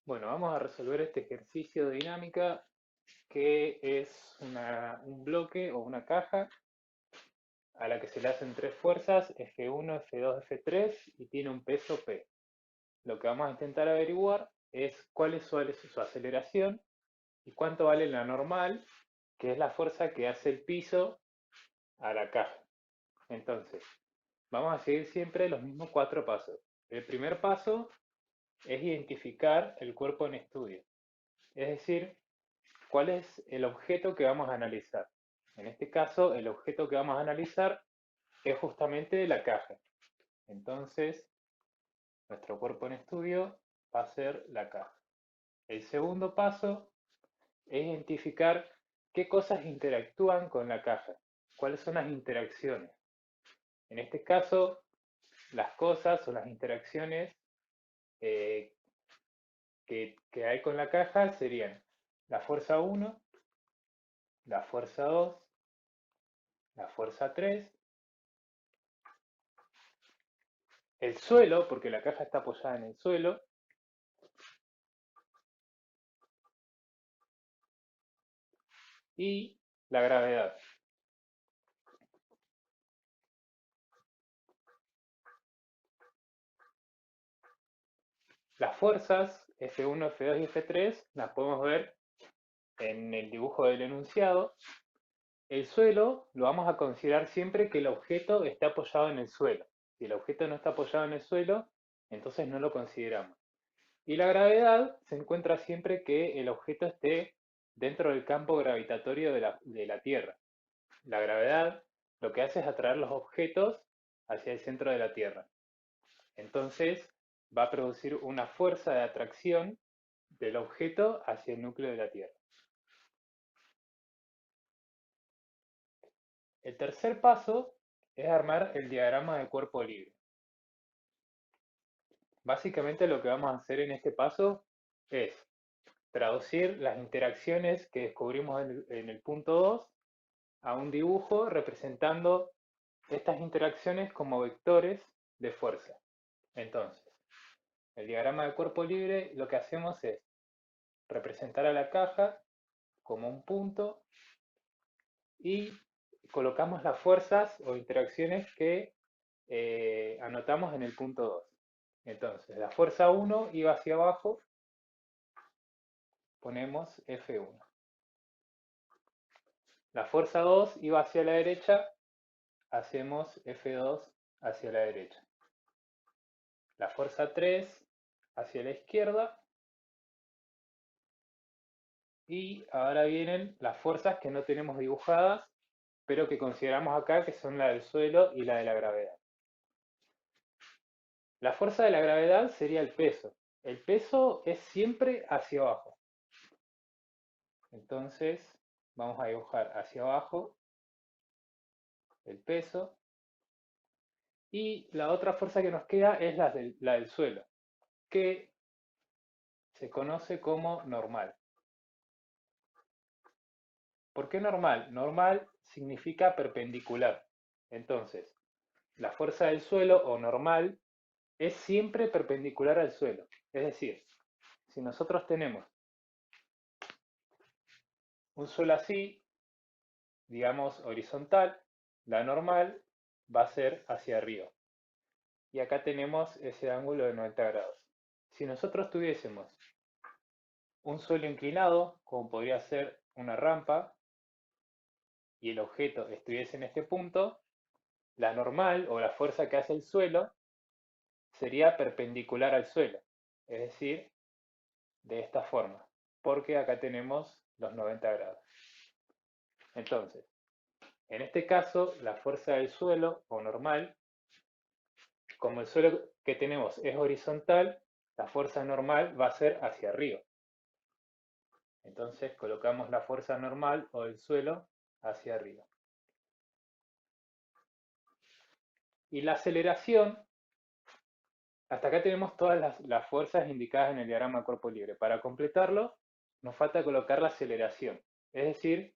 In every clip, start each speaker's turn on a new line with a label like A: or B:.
A: Bueno, vamos a resolver este ejercicio de dinámica que es un bloque o una caja a la que se le hacen tres fuerzas, F1, F2, F3 y tiene un peso P. Lo que vamos a intentar averiguar es cuál es su aceleración y cuánto vale la normal, que es la fuerza que hace el piso a la caja. Entonces, vamos a seguir siempre los mismos cuatro pasos. El primer paso es identificar el cuerpo en estudio, es decir, cuál es el objeto que vamos a analizar. En este caso, el objeto que vamos a analizar es justamente la caja. Entonces, nuestro cuerpo en estudio va a ser la caja. El segundo paso es identificar qué cosas interactúan con la caja, cuáles son las interacciones. En este caso, las cosas o las interacciones eh, que hay con la caja serían la fuerza 1, la fuerza 2, la fuerza 3, el suelo, porque la caja está apoyada en el suelo, y la gravedad. Las fuerzas F1, F2 y F3 las podemos ver en el dibujo del enunciado. El suelo lo vamos a considerar siempre que el objeto esté apoyado en el suelo. Si el objeto no está apoyado en el suelo, entonces no lo consideramos. Y la gravedad se encuentra siempre que el objeto esté dentro del campo gravitatorio de la Tierra. La gravedad lo que hace es atraer los objetos hacia el centro de la Tierra. Entonces va a producir una fuerza de atracción del objeto hacia el núcleo de la Tierra. El tercer paso es armar el diagrama de cuerpo libre. Básicamente lo que vamos a hacer en este paso es traducir las interacciones que descubrimos en el punto 2 a un dibujo representando estas interacciones como vectores de fuerza. Entonces, el diagrama de cuerpo libre lo que hacemos es representar a la caja como un punto y colocamos las fuerzas o interacciones que anotamos en el punto 2. Entonces, la fuerza 1 iba hacia abajo, ponemos F1. La fuerza 2 iba hacia la derecha, hacemos F2 hacia la derecha. La fuerza 3 hacia la izquierda. Y ahora vienen las fuerzas que no tenemos dibujadas, pero que consideramos acá que son la del suelo y la de la gravedad. La fuerza de la gravedad sería el peso. El peso es siempre hacia abajo. Entonces, vamos a dibujar hacia abajo el peso. Y la otra fuerza que nos queda es la del suelo, que se conoce como normal. ¿Por qué normal? Normal significa perpendicular. Entonces, la fuerza del suelo o normal es siempre perpendicular al suelo. Es decir, si nosotros tenemos un suelo así, digamos horizontal, la normal va a ser hacia arriba. Y acá tenemos ese ángulo de 90 grados. Si nosotros tuviésemos un suelo inclinado, como podría ser una rampa, y el objeto estuviese en este punto, la normal o la fuerza que hace el suelo sería perpendicular al suelo. Es decir, de esta forma, porque acá tenemos los 90 grados. Entonces, en este caso, la fuerza del suelo, o normal, como el suelo que tenemos es horizontal, la fuerza normal va a ser hacia arriba. Entonces colocamos la fuerza normal o del suelo hacia arriba. Y la aceleración, hasta acá tenemos todas las fuerzas indicadas en el diagrama de cuerpo libre. Para completarlo, nos falta colocar la aceleración, es decir,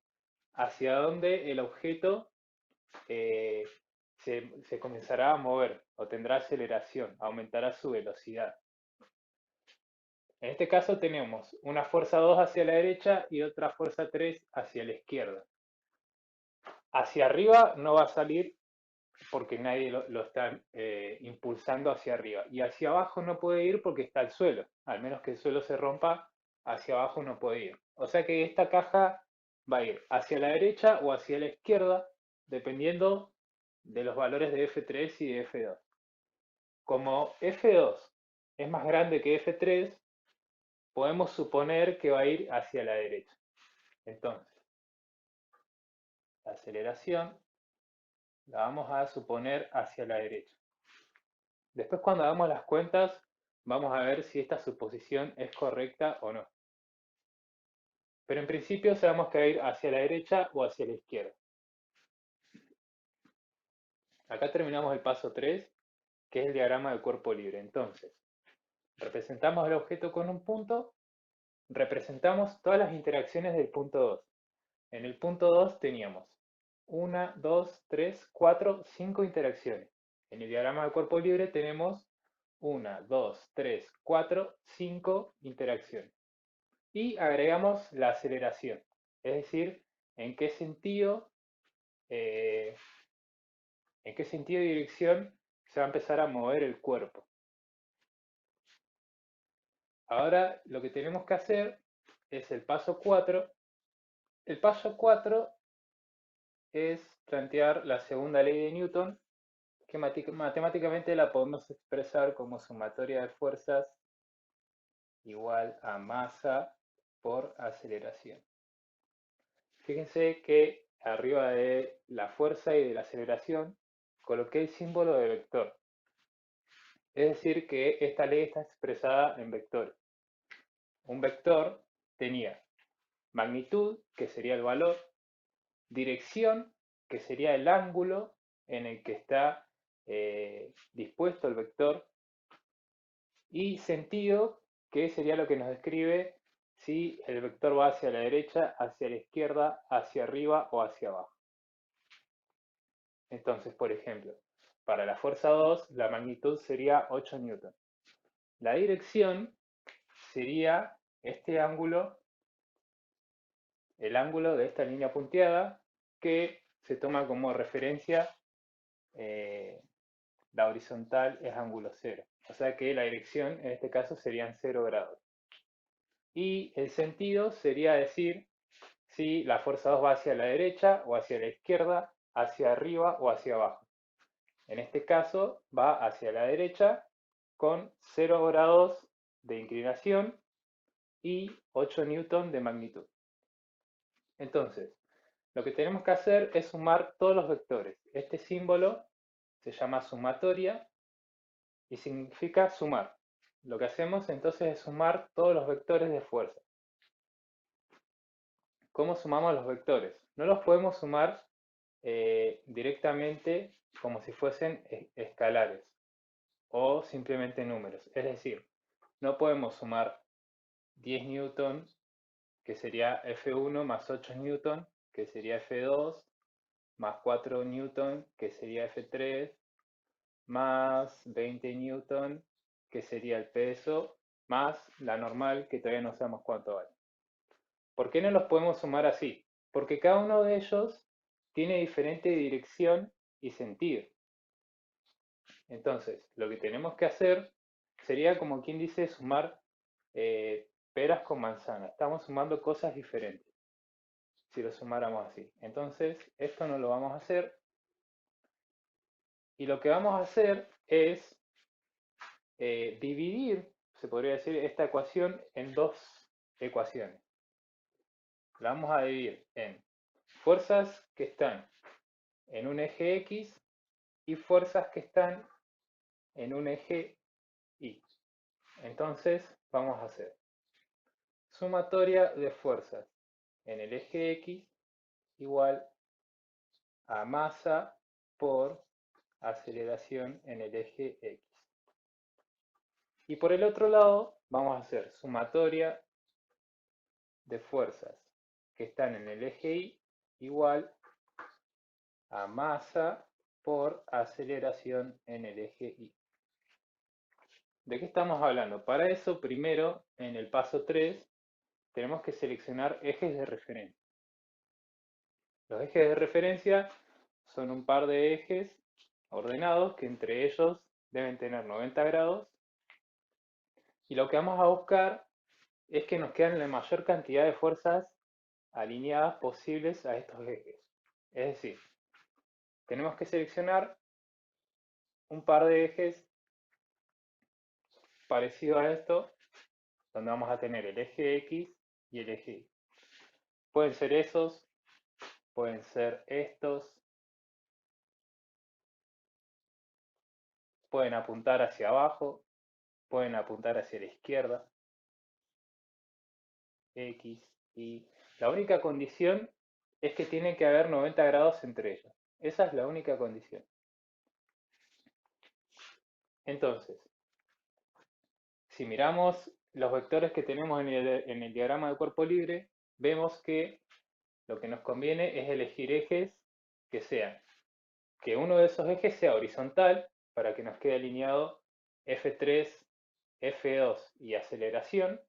A: hacia dónde el objeto eh, se comenzará a mover o tendrá aceleración, aumentará su velocidad. En este caso tenemos una fuerza 2 hacia la derecha y otra fuerza 3 hacia la izquierda. Hacia arriba no va a salir porque nadie lo está impulsando hacia arriba. Y hacia abajo no puede ir porque está el suelo. Al menos que el suelo se rompa, hacia abajo no puede ir. O sea que esta caja va a ir hacia la derecha o hacia la izquierda, dependiendo de los valores de F3 y de F2. Como F2 es más grande que F3, podemos suponer que va a ir hacia la derecha. Entonces, la aceleración la vamos a suponer hacia la derecha. Después cuando hagamos las cuentas, vamos a ver si esta suposición es correcta o no. Pero en principio sabemos que va a ir hacia la derecha o hacia la izquierda. Acá terminamos el paso 3, que es el diagrama del cuerpo libre. Entonces, representamos el objeto con un punto, representamos todas las interacciones del punto 2. En el punto 2 teníamos 1, 2, 3, 4, 5 interacciones. En el diagrama del cuerpo libre tenemos 1, 2, 3, 4, 5 interacciones. Y agregamos la aceleración, es decir, eh, en qué sentido y dirección se va a empezar a mover el cuerpo. Ahora lo que tenemos que hacer es el paso 4. El paso 4 es plantear la segunda ley de Newton, que matemáticamente la podemos expresar como sumatoria de fuerzas igual a masa por aceleración. Fíjense que arriba de la fuerza y de la aceleración coloqué el símbolo de vector. Es decir, que esta ley está expresada en vectores. Un vector tenía magnitud, que sería el valor, dirección, que sería el ángulo en el que está dispuesto el vector, y sentido, que sería lo que nos describe si el vector va hacia la derecha, hacia la izquierda, hacia arriba o hacia abajo. Entonces, por ejemplo, para la fuerza 2, la magnitud sería 8 newton. La dirección sería este ángulo, el ángulo de esta línea punteada, que se toma como referencia, la horizontal es ángulo 0. O sea que la dirección en este caso serían 0 grados. Y el sentido sería decir si la fuerza 2 va hacia la derecha o hacia la izquierda, hacia arriba o hacia abajo. En este caso va hacia la derecha con 0 grados de inclinación y 8 newton de magnitud. Entonces, lo que tenemos que hacer es sumar todos los vectores. Este símbolo se llama sumatoria y significa sumar. Lo que hacemos entonces es sumar todos los vectores de fuerza. ¿Cómo sumamos los vectores? No los podemos sumar directamente como si fuesen escalares o simplemente números. Es decir, no podemos sumar 10 newton, que sería F1, más 8 newton, que sería F2, más 4 newton, que sería F3, más 20 newton, que sería el peso, más la normal, que todavía no sabemos cuánto vale. ¿Por qué no los podemos sumar así? Porque cada uno de ellos tiene diferente dirección y sentido. Entonces, lo que tenemos que hacer sería, como quien dice, sumar peras con manzanas. Estamos sumando cosas diferentes si lo sumáramos así. Entonces, esto no lo vamos a hacer. Y lo que vamos a hacer es dividir, se podría decir, esta ecuación en dos ecuaciones. La vamos a dividir en fuerzas que están en un eje X y fuerzas que están en un eje Y. Entonces, vamos a hacer sumatoria de fuerzas en el eje X igual a masa por aceleración en el eje X. Y por el otro lado, vamos a hacer sumatoria de fuerzas que están en el eje Y igual a masa por aceleración en el eje Y. ¿De qué estamos hablando? Para eso, primero, en el paso 3, tenemos que seleccionar ejes de referencia. Los ejes de referencia son un par de ejes ordenados que entre ellos deben tener 90 grados, y lo que vamos a buscar es que nos queden la mayor cantidad de fuerzas alineadas posibles a estos ejes. Es decir, tenemos que seleccionar un par de ejes parecido a esto, donde vamos a tener el eje X y el eje Y. Pueden ser esos, pueden ser estos, pueden apuntar hacia abajo, pueden apuntar hacia la izquierda, X, Y. La única condición es que tiene que haber 90 grados entre ellos. Esa es la única condición. Entonces, si miramos los vectores que tenemos en el diagrama de cuerpo libre, vemos que lo que nos conviene es elegir ejes que sean, que uno de esos ejes sea horizontal para que nos quede alineado F3, F2 y aceleración,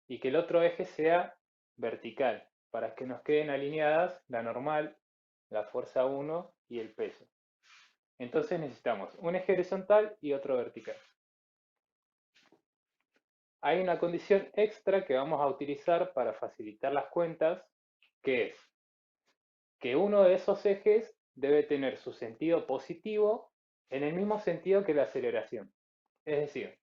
A: y que el otro eje sea vertical para que nos queden alineadas la normal, la fuerza 1 y el peso. Entonces necesitamos un eje horizontal y otro vertical. Hay una condición extra que vamos a utilizar para facilitar las cuentas, que es que uno de esos ejes debe tener su sentido positivo en el mismo sentido que la aceleración. Es decir,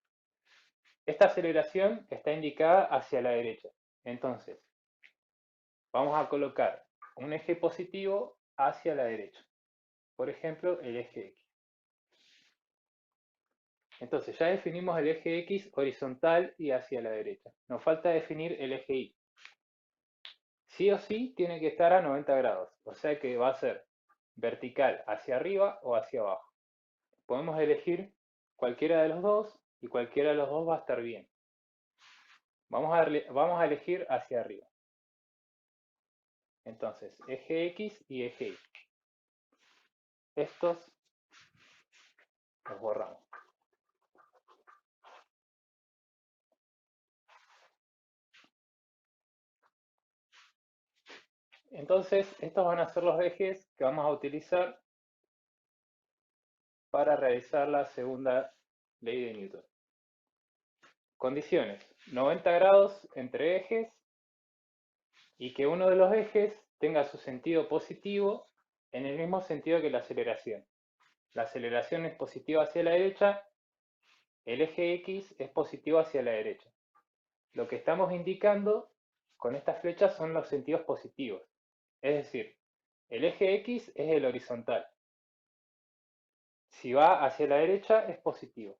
A: esta aceleración está indicada hacia la derecha. Entonces, vamos a colocar un eje positivo hacia la derecha. Por ejemplo, el eje X. Entonces, ya definimos el eje X horizontal y hacia la derecha. Nos falta definir el eje Y. Sí o sí tiene que estar a 90 grados, o sea que va a ser vertical hacia arriba o hacia abajo. Podemos elegir cualquiera de los dos y cualquiera de los dos va a estar bien. Vamos a elegir hacia arriba. Entonces, eje X y eje Y. Estos los borramos. Entonces, estos van a ser los ejes que vamos a utilizar para realizar la segunda ley de Newton. Condiciones: 90 grados entre ejes y que uno de los ejes tenga su sentido positivo en el mismo sentido que la aceleración. La aceleración es positiva hacia la derecha, el eje X es positivo hacia la derecha. Lo que estamos indicando con estas flechas son los sentidos positivos. Es decir, el eje X es el horizontal. Si va hacia la derecha es positivo.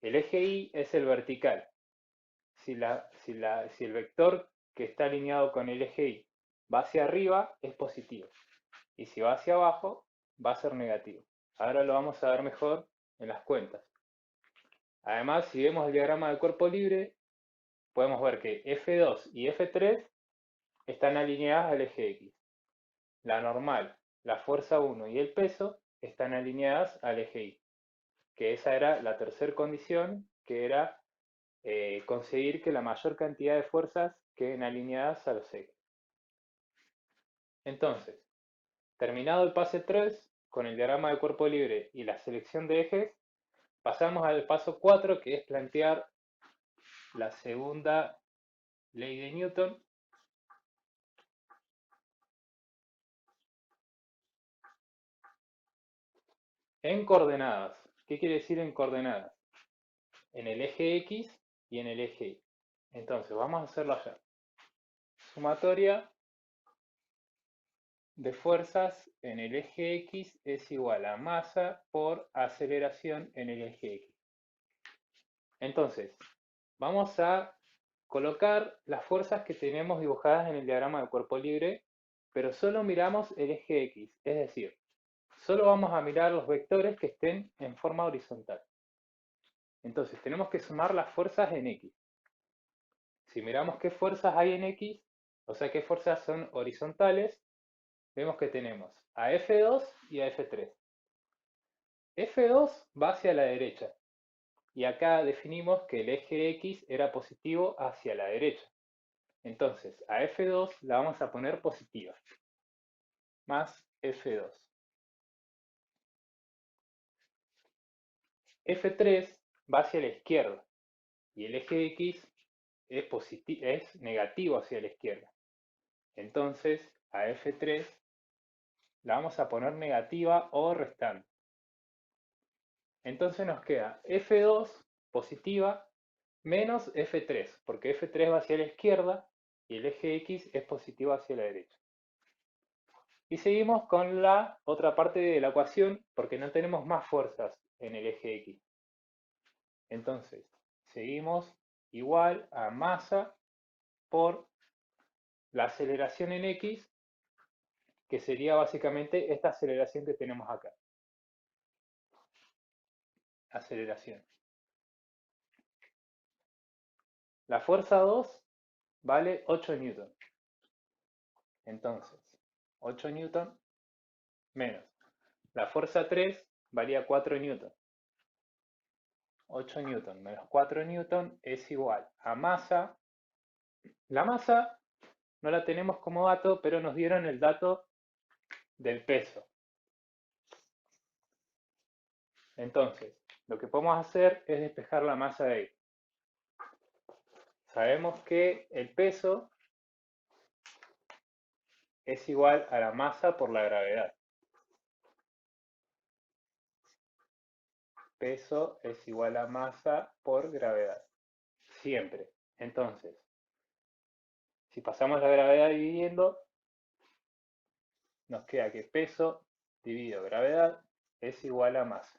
A: El eje Y es el vertical. Si el vector que está alineado con el eje Y va hacia arriba, es positivo. Y si va hacia abajo, va a ser negativo. Ahora lo vamos a ver mejor en las cuentas. Además, si vemos el diagrama del cuerpo libre, podemos ver que F2 y F3 están alineadas al eje X. La normal, la fuerza 1 y el peso están alineadas al eje Y. Que esa era la tercera condición, que era conseguir que la mayor cantidad de fuerzas queden alineadas a los ejes. Entonces, terminado el pase 3, con el diagrama de cuerpo libre y la selección de ejes, pasamos al paso 4, que es plantear la segunda ley de Newton. En coordenadas. ¿Qué quiere decir en coordenadas? En el eje X y en el eje Y. Entonces, vamos a hacerlo allá. Sumatoria de fuerzas en el eje X es igual a masa por aceleración en el eje X. Entonces, vamos a colocar las fuerzas que tenemos dibujadas en el diagrama de cuerpo libre, pero solo miramos el eje X, es decir, solo vamos a mirar los vectores que estén en forma horizontal. Entonces, tenemos que sumar las fuerzas en X. Si miramos qué fuerzas hay en X, o sea, qué fuerzas son horizontales, vemos que tenemos a F2 y a F3. F2 va hacia la derecha, y acá definimos que el eje X era positivo hacia la derecha. Entonces, a F2 la vamos a poner positiva, más F2. F3 va hacia la izquierda y el eje X es negativo hacia la izquierda. Entonces, a F3 la vamos a poner negativa o restante. Entonces nos queda F2 positiva menos F3, porque F3 va hacia la izquierda y el eje X es positivo hacia la derecha. Y seguimos con la otra parte de la ecuación porque no tenemos más fuerzas en el eje X. Entonces, seguimos igual a masa por la aceleración en X, que sería básicamente esta aceleración que tenemos acá. Aceleración. La fuerza 2 vale 8 newton. Entonces, 8 newton menos. La fuerza 3 valía 4 newton. 8 newton menos 4 newton es igual a masa. La masa no la tenemos como dato, pero nos dieron el dato del peso. Entonces, lo que podemos hacer es despejar la masa de ahí. Sabemos que el peso es igual a la masa por la gravedad. Peso es igual a masa por gravedad. Siempre. Entonces, si pasamos la gravedad dividiendo, nos queda que peso dividido gravedad es igual a masa.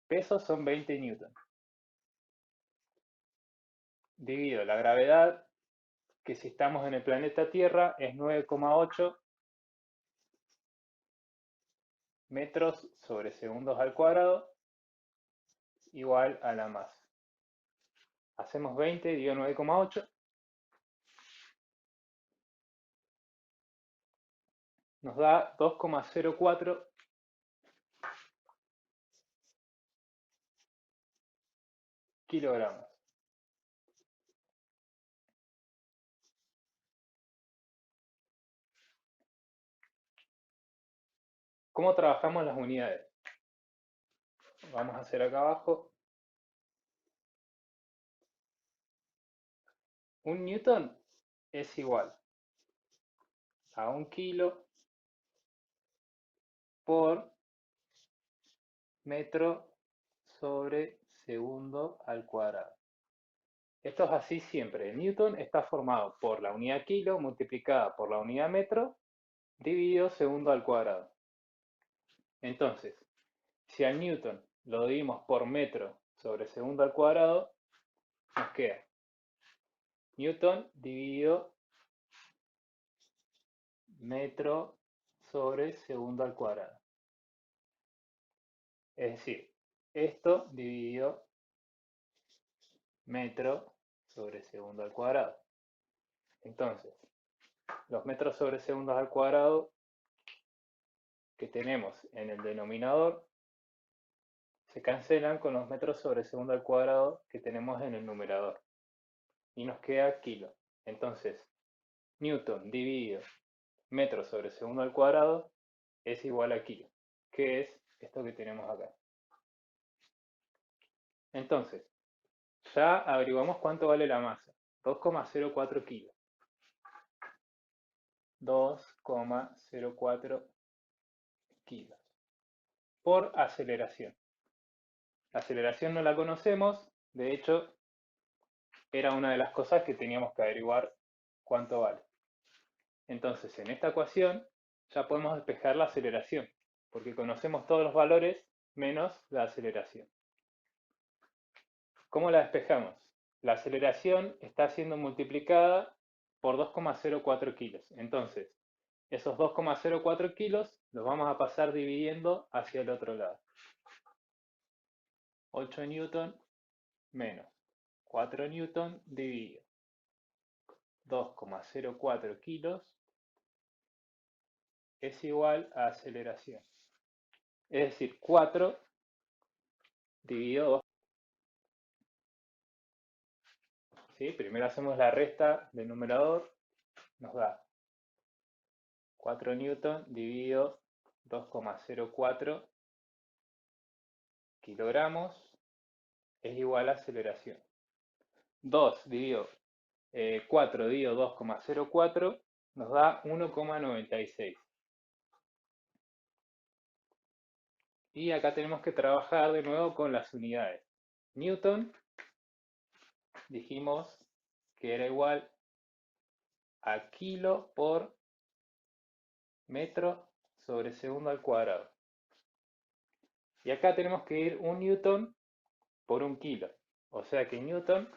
A: Peso son 20 newton. Dividido la gravedad, que si estamos en el planeta Tierra es 9,8 metros sobre segundos al cuadrado, igual a la masa. Hacemos 20 dividido 9,8. Nos da 2,04 kilogramos. ¿Cómo trabajamos las unidades? Vamos a hacer acá abajo. Un newton es igual a 1 kilo por metro sobre segundo al cuadrado. Esto es así siempre. El newton está formado por la unidad kilo multiplicada por la unidad metro dividido segundo al cuadrado. Entonces, si al newton lo dividimos por metro sobre segundo al cuadrado, nos queda newton dividido metro sobre segundo al cuadrado. Es decir, esto dividido metro sobre segundo al cuadrado. Entonces, los metros sobre segundos al cuadrado que tenemos en el denominador se cancelan con los metros sobre segundo al cuadrado que tenemos en el numerador. Y nos queda kilo. Entonces, newton dividido metro sobre segundo al cuadrado es igual a kilo, que es esto que tenemos acá. Entonces, ya averiguamos cuánto vale la masa. 2,04 kilos. 2,04 kilos por aceleración. La aceleración no la conocemos, de hecho, era una de las cosas que teníamos que averiguar cuánto vale. Entonces, en esta ecuación ya podemos despejar la aceleración, porque conocemos todos los valores menos la aceleración. ¿Cómo la despejamos? La aceleración está siendo multiplicada por 2,04 kilos. Entonces, esos 2,04 kilos los vamos a pasar dividiendo hacia el otro lado. 8 newton menos 4 newton dividido 2,04 kilos es igual a aceleración. Es decir, 4 dividido 2. ¿Sí? Primero hacemos la resta del numerador, nos da 4 newton dividido 2,04 kilogramos es igual a aceleración. 2 dividido 4 dividido 2,04 nos da 1,96. Y acá tenemos que trabajar de nuevo con las unidades. Newton, dijimos que era igual a kilo por metro sobre segundo al cuadrado. Y acá tenemos que ir un newton por un kilo. O sea que newton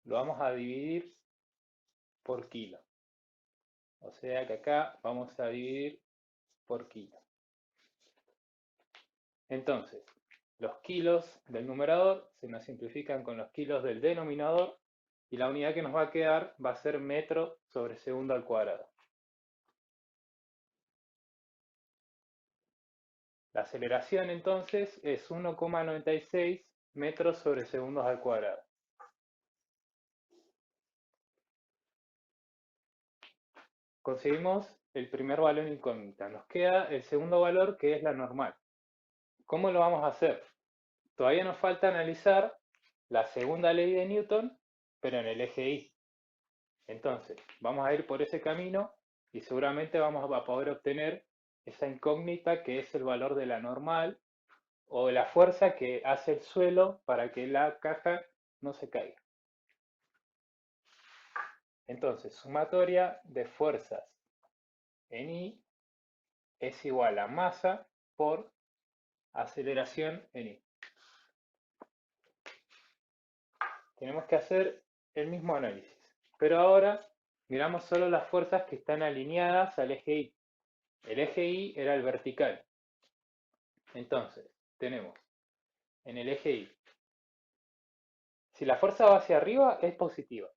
A: lo vamos a dividir por kilo. O sea que acá vamos a dividir por kilo. Entonces, los kilos del numerador se nos simplifican con los kilos del denominador y la unidad que nos va a quedar va a ser metro sobre segundo al cuadrado. La aceleración entonces es 1,96 metros sobre segundos al cuadrado. Conseguimos el primer valor incógnita. Nos queda el segundo valor que es la normal. ¿Cómo lo vamos a hacer? Todavía nos falta analizar la segunda ley de Newton, pero en el eje Y. Entonces, vamos a ir por ese camino y seguramente vamos a poder obtener esa incógnita que es el valor de la normal o la fuerza que hace el suelo para que la caja no se caiga. Entonces, sumatoria de fuerzas en I es igual a masa por aceleración en I. Tenemos que hacer el mismo análisis, pero ahora miramos solo las fuerzas que están alineadas al eje Y. El eje Y era el vertical. Entonces, tenemos en el eje Y, si la fuerza va hacia arriba es positiva.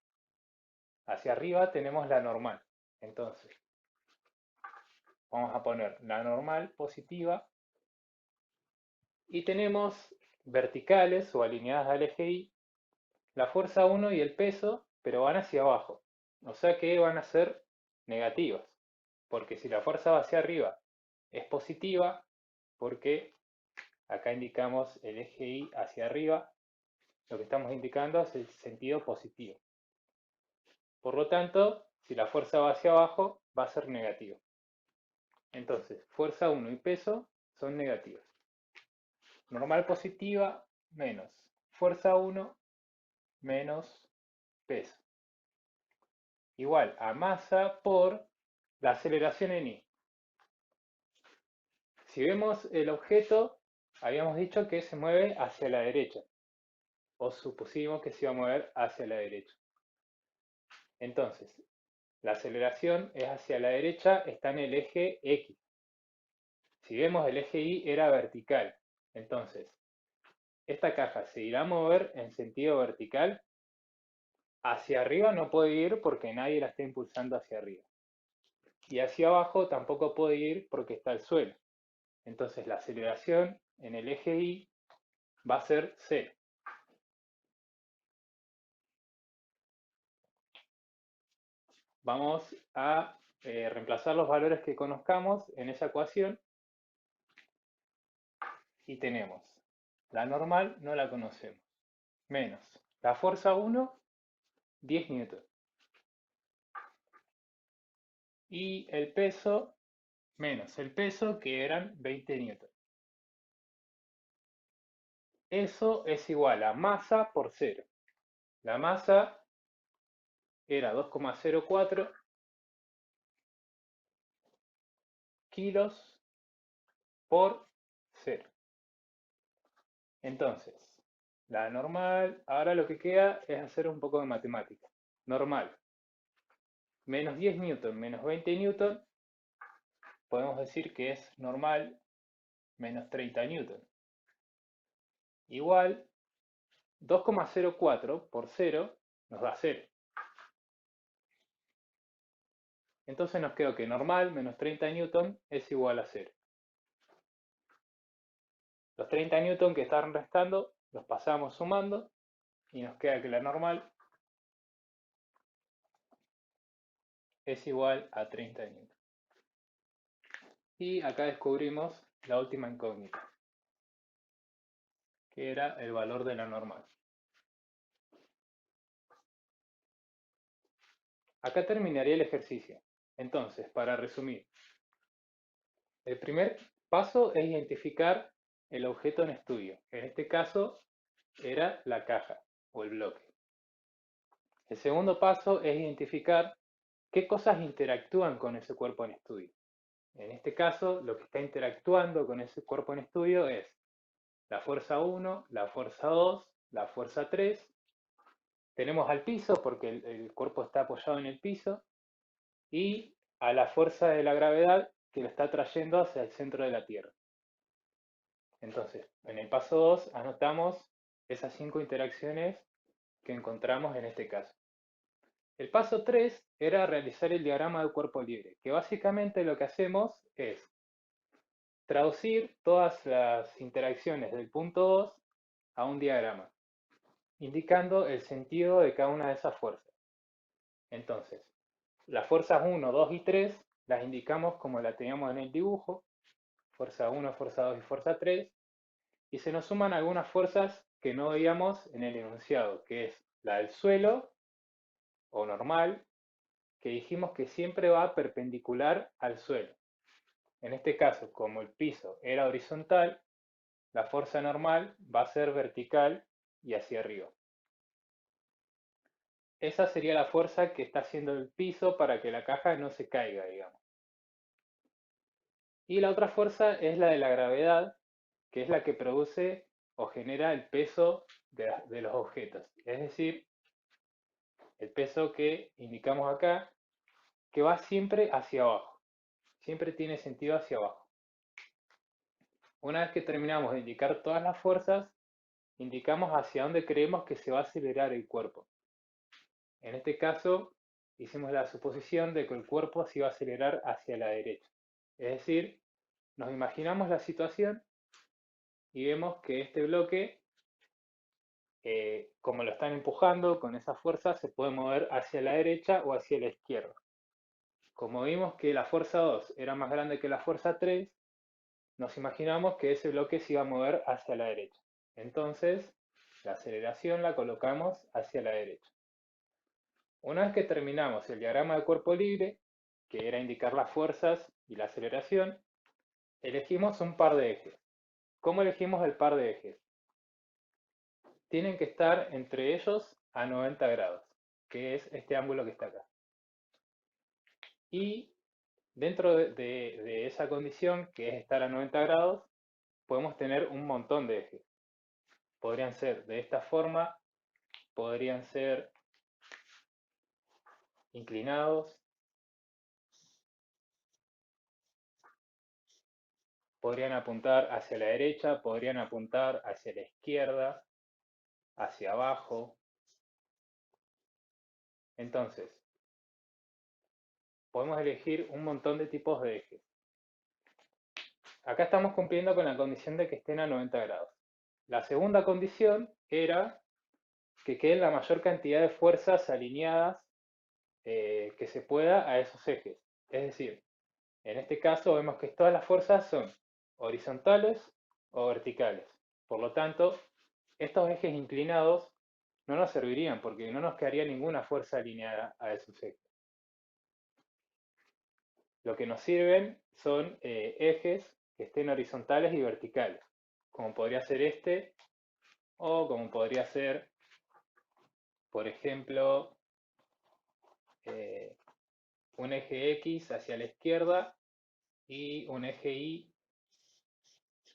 A: Hacia arriba tenemos la normal. Entonces, vamos a poner la normal positiva y tenemos verticales o alineadas al eje Y la fuerza 1 y el peso, pero van hacia abajo. O sea que van a ser negativas. Porque si la fuerza va hacia arriba es positiva, porque acá indicamos el eje Y hacia arriba, lo que estamos indicando es el sentido positivo. Por lo tanto, si la fuerza va hacia abajo, va a ser negativa. Entonces, fuerza 1 y peso son negativas. Normal positiva menos fuerza 1 menos peso. Igual a masa por la aceleración en I. Si vemos el objeto, habíamos dicho que se mueve hacia la derecha. O supusimos que se iba a mover hacia la derecha. Entonces, la aceleración es hacia la derecha, está en el eje X. Si vemos el eje Y era vertical. Entonces, esta caja se irá a mover en sentido vertical. Hacia arriba no puede ir porque nadie la está impulsando hacia arriba. Y hacia abajo tampoco puede ir porque está el suelo. Entonces la aceleración en el eje Y va a ser 0. Vamos a reemplazar los valores que conozcamos en esa ecuación y tenemos la normal, no la conocemos, menos la fuerza 1, 10 newton. Y el peso, menos el peso, que eran 20 newton. Eso es igual a masa por 0. La masa era 2,04 kilos por 0. Entonces, la normal, ahora lo que queda es hacer un poco de matemática. Normal, menos 10 newton menos 20 newton, podemos decir que es normal menos 30 newton. Igual, 2,04 por 0 nos da 0. Entonces nos quedó que normal menos 30 newton es igual a 0. Los 30 newton que están restando los pasamos sumando y nos queda que la normal es igual a 30 newton. Y acá descubrimos la última incógnita, que era el valor de la normal. Acá terminaría el ejercicio. Entonces, para resumir, el primer paso es identificar el objeto en estudio. En este caso era la caja o el bloque. El segundo paso es identificar qué cosas interactúan con ese cuerpo en estudio. En este caso, lo que está interactuando con ese cuerpo en estudio es la fuerza 1, la fuerza 2, la fuerza 3. Tenemos al piso porque el cuerpo está apoyado en el piso y a la fuerza de la gravedad que lo está trayendo hacia el centro de la Tierra. Entonces, en el paso 2 anotamos esas 5 interacciones que encontramos en este caso. El paso 3 era realizar el diagrama del cuerpo libre, que básicamente lo que hacemos es traducir todas las interacciones del punto 2 a un diagrama, indicando el sentido de cada una de esas fuerzas. Entonces, las fuerzas 1, 2 y 3 las indicamos como la teníamos en el dibujo, fuerza 1, fuerza 2 y fuerza 3, y se nos suman algunas fuerzas que no veíamos en el enunciado, que es la del suelo o normal, que dijimos que siempre va perpendicular al suelo. En este caso, como el piso era horizontal, la fuerza normal va a ser vertical y hacia arriba. Esa sería la fuerza que está haciendo el piso para que la caja no se caiga, digamos. Y la otra fuerza es la de la gravedad, que es la que produce o genera el peso de los objetos. Es decir, el peso que indicamos acá, que va siempre hacia abajo. Siempre tiene sentido hacia abajo. Una vez que terminamos de indicar todas las fuerzas, indicamos hacia dónde creemos que se va a acelerar el cuerpo. En este caso, hicimos la suposición de que el cuerpo se iba a acelerar hacia la derecha. Es decir, nos imaginamos la situación y vemos que este bloque, como lo están empujando con esa fuerza, se puede mover hacia la derecha o hacia la izquierda. Como vimos que la fuerza 2 era más grande que la fuerza 3, nos imaginamos que ese bloque se iba a mover hacia la derecha. Entonces, la aceleración la colocamos hacia la derecha. Una vez que terminamos el diagrama de cuerpo libre, que era indicar las fuerzas y la aceleración, elegimos un par de ejes. ¿Cómo elegimos el par de ejes? Tienen que estar entre ellos a 90 grados, que es este ángulo que está acá. Y dentro de esa condición, que es estar a 90 grados, podemos tener un montón de ejes. Podrían ser de esta forma, podrían ser inclinados, podrían apuntar hacia la derecha, podrían apuntar hacia la izquierda, hacia abajo. Entonces, podemos elegir un montón de tipos de ejes. Acá estamos cumpliendo con la condición de que estén a 90 grados. La segunda condición era que queden la mayor cantidad de fuerzas alineadas que se pueda a esos ejes. Es decir, en este caso vemos que todas las fuerzas son horizontales o verticales. Por lo tanto, estos ejes inclinados no nos servirían porque no nos quedaría ninguna fuerza alineada a esos ejes. Lo que nos sirven son ejes que estén horizontales y verticales, como podría ser este, o como podría ser, por ejemplo, un eje X hacia la izquierda y un eje Y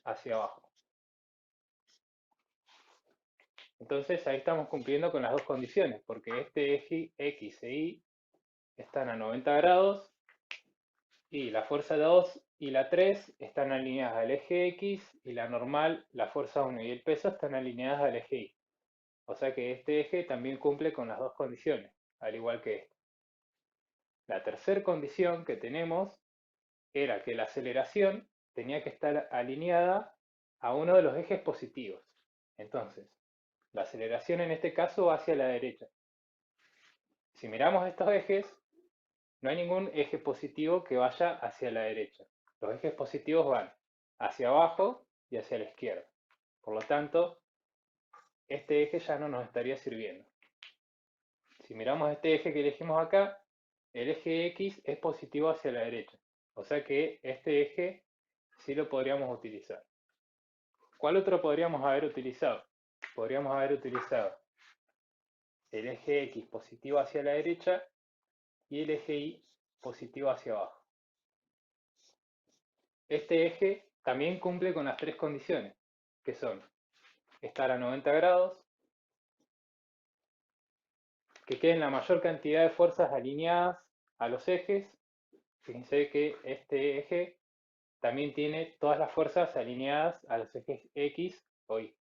A: hacia abajo. Entonces ahí estamos cumpliendo con las dos condiciones, porque este eje X e Y están a 90 grados y la fuerza 2 y la 3 están alineadas al eje X y la normal, la fuerza 1 y el peso están alineadas al eje Y. O sea que este eje también cumple con las dos condiciones, al igual que este. La tercera condición que tenemos era que la aceleración tenía que estar alineada a uno de los ejes positivos. Entonces, la aceleración en este caso va hacia la derecha. Si miramos estos ejes, no hay ningún eje positivo que vaya hacia la derecha. Los ejes positivos van hacia abajo y hacia la izquierda. Por lo tanto, este eje ya no nos estaría sirviendo. Si miramos este eje que elegimos acá, el eje X es positivo hacia la derecha. O sea que este eje sí lo podríamos utilizar. ¿Cuál otro podríamos haber utilizado? Podríamos haber utilizado el eje X positivo hacia la derecha y el eje Y positivo hacia abajo. Este eje también cumple con las tres condiciones, que son estar a 90 grados, que queden la mayor cantidad de fuerzas alineadas a los ejes. Fíjense que este eje también tiene todas las fuerzas alineadas a los ejes X o Y.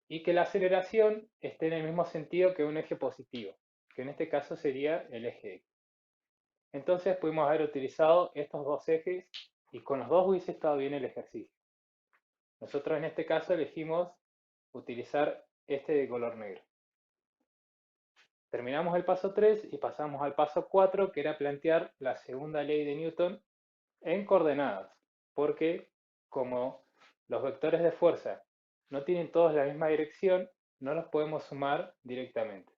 A: Y que la aceleración esté en el mismo sentido que un eje positivo, que en este caso sería el eje X. Entonces pudimos haber utilizado estos dos ejes y con los dos hubiese estado bien el ejercicio. Nosotros en este caso elegimos utilizar este de color negro. Terminamos el paso 3 y pasamos al paso 4, que era plantear la segunda ley de Newton en coordenadas, porque como los vectores de fuerza no tienen todos la misma dirección, no los podemos sumar directamente.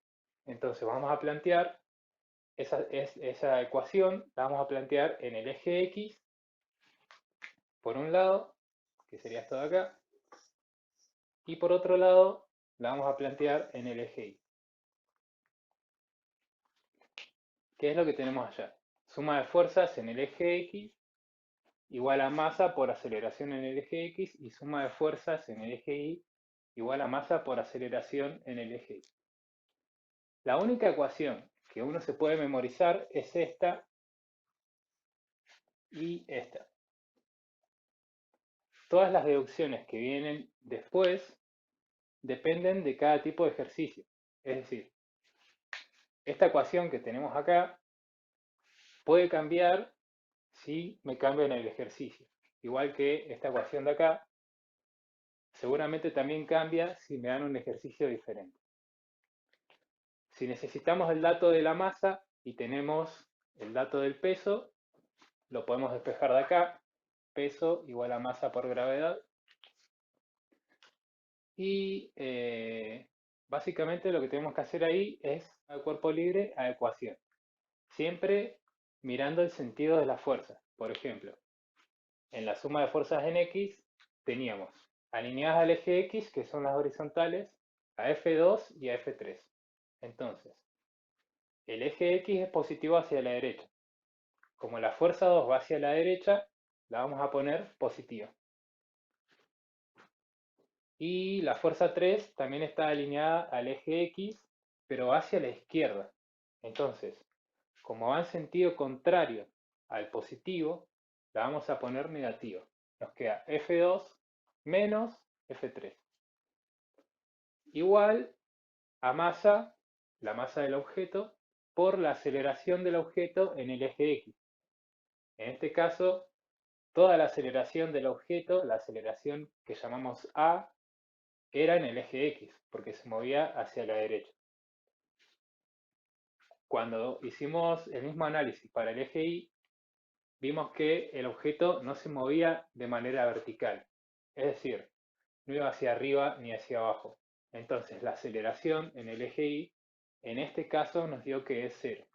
A: Entonces vamos a plantear esa ecuación, la vamos a plantear en el eje X, por un lado, que sería esto de acá, y por otro lado, la vamos a plantear en el eje Y. ¿Qué es lo que tenemos allá? Suma de fuerzas en el eje X igual a masa por aceleración en el eje X y suma de fuerzas en el eje Y igual a masa por aceleración en el eje Y. La única ecuación que uno se puede memorizar es esta y esta. Todas las deducciones que vienen después dependen de cada tipo de ejercicio. Es decir, esta ecuación que tenemos acá puede cambiar si me cambio en el ejercicio. Igual que esta ecuación de acá, seguramente también cambia si me dan un ejercicio diferente. Si necesitamos el dato de la masa y tenemos el dato del peso, lo podemos despejar de acá. Peso igual a masa por gravedad. Y básicamente lo que tenemos que hacer ahí es al cuerpo libre a ecuación. Siempre mirando el sentido de las fuerzas. Por ejemplo, en la suma de fuerzas en X teníamos alineadas al eje X, que son las horizontales, a F2 y a F3. Entonces, el eje X es positivo hacia la derecha. Como la fuerza 2 va hacia la derecha, la vamos a poner positiva. Y la fuerza 3 también está alineada al eje X, pero hacia la izquierda. Entonces, como va en sentido contrario al positivo, la vamos a poner negativa. Nos queda F2 menos F3. Igual a masa, la masa del objeto, por la aceleración del objeto en el eje X. En este caso, toda la aceleración del objeto, la aceleración que llamamos A, era en el eje X, porque se movía hacia la derecha. Cuando hicimos el mismo análisis para el eje Y, vimos que el objeto no se movía de manera vertical, es decir, no iba hacia arriba ni hacia abajo. Entonces la aceleración en el eje Y, en este caso nos dio que es 0.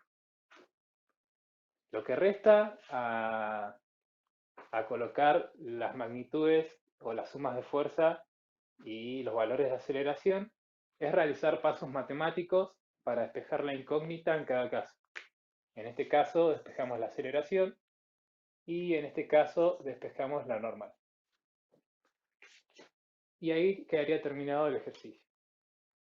A: Lo que resta a colocar las magnitudes o las sumas de fuerza y los valores de aceleración es realizar pasos matemáticos para despejar la incógnita en cada caso. En este caso despejamos la aceleración y en este caso despejamos la normal. Y ahí quedaría terminado el ejercicio.